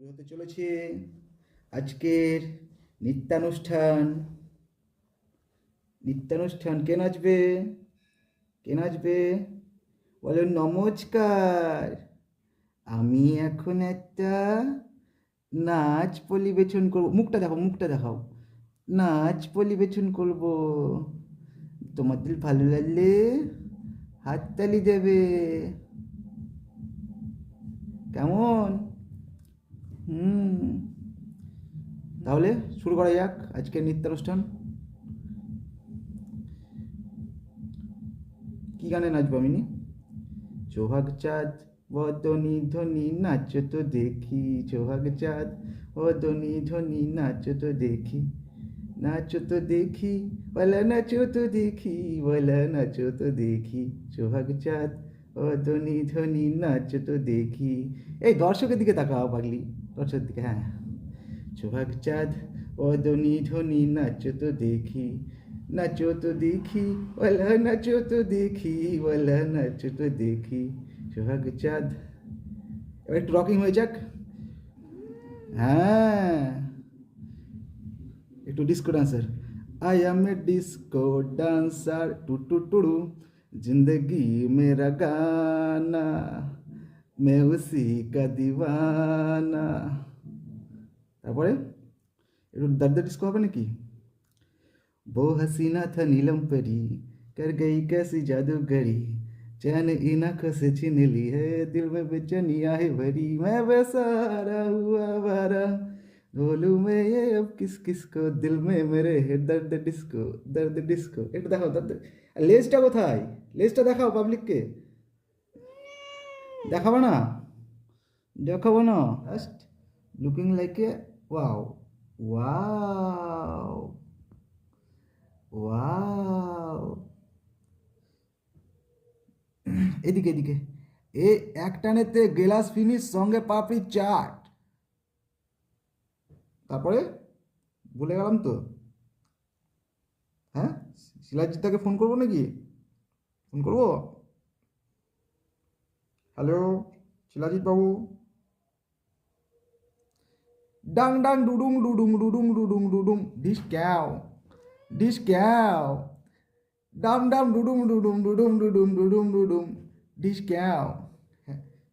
শুরু হতে চলেছে আজকের নৃত্যানুষ্ঠান। নৃত্যানুষ্ঠান কে নাচবে? কে নাচবে? বলো নমস্কার। আমি এখন একটা নাচ পরিবেশন করব। মুখটা দেখাও, মুখটা দেখাও। নাচ পরিবেশন করব। তোমাদের ভালো লাগলে হাততালি দেবে। কেমন? হুম, তাহলে শুরু করা যাক আজকের নৃত্যানুষ্ঠান। কি গানে নাচবো মিনি? সোহাগ চাঁদ বদনি ধ্বনি নাচো তো দেখি, সোহাগ চাঁদ বদনি ধ্বনি নাচো তো দেখি, নাচো তো দেখি, বলা নাচো তো দেখি, বলা নাচো তো দেখি, সোহাগ চাঁদ বদনি ধ্বনি নাচো তো দেখি। এই দর্শকের দিকে তাকাও পাগলি, দর্শকের দিকে। হ্যাঁ, সোহাগ চাঁদ বদনি ধ্বনি নাচো তো দেখি, নাচো তো দেখি, বলা নাচো তো দেখি, বলা নাচো তো দেখি, সোহাগ চাঁদ। এবার একটু রকিং হয়ে যাক। হ্যাঁ, একটু disco dancer. I am a disco dancer, টু টু টুড়ু, जिंदगी मेरा गाना, मैं उसी का दीवाना। তারপরে একটু দার্দ ডিস্কো হবে নাকি? वो हसीना था नीलम परी, कर गई कैसी जादूगरी, चैन इन आंखों से छीन ली है, दिल में बेचैनी आहे भरी, मैं बेसहारा हुआ आवारा, बोलूं मैं ये अब किस किस को, दिल में मेरे है दर्द डिस्को, दर्द डिस्को। একটু দেখাও দর্দ। লেজটা কোথায়? লেজটা দেখাও পাবলিককে। দেখাবো না? দেখাবো না? Just looking like a wow, wow, wow. এদিকে এদিকে। এ এক টানেতে গেলাস ফিনিশ, সঙ্গে পাপড়ি চাট। তারপরে ভুলে গেলাম তো। হ্যাঁ, শিলাজিৎদাকে ফোন করবো নাকি? ফোন করবো। হ্যালো শিলাজিৎ বাবু। ডাং ডাং ডুডুং ডুডুং ডুডুং ডুডুং ডুডুং, dish ক্যাও, dish ক্যাও, Dam Dam ডুডুং ডুডুং ডুডুং ডুডুং ডুডুং ডুডুং, dish ক্যাও।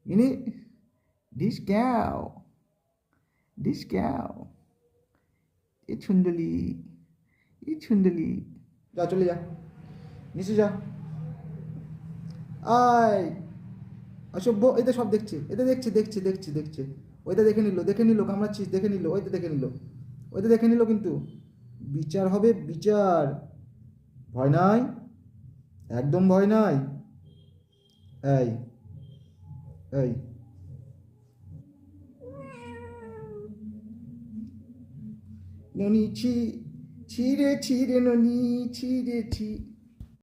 ইনি ডিস ক্যাও, ডিস ক্যাও। এ ছুন্দলি, এ ছুন্দলি। যা চলে যা, নিচে যা। আয় অসভ্য। এতে সব দেখছে, এতে দেখছে, দেখছে দেখছে দেখছে। ওইটা দেখে নিল, দেখে নিল, কামড়াচ্ছিস দেখে নিল, ওইটা দেখে নিল, ওইটা দেখে নিল। কিন্তু বিচার হবে, বিচার। ভয় নাই, একদম ভয় নাই। এই, এই, ননি ছি, ছি রে ছি রে ননি, ছি রে ছি।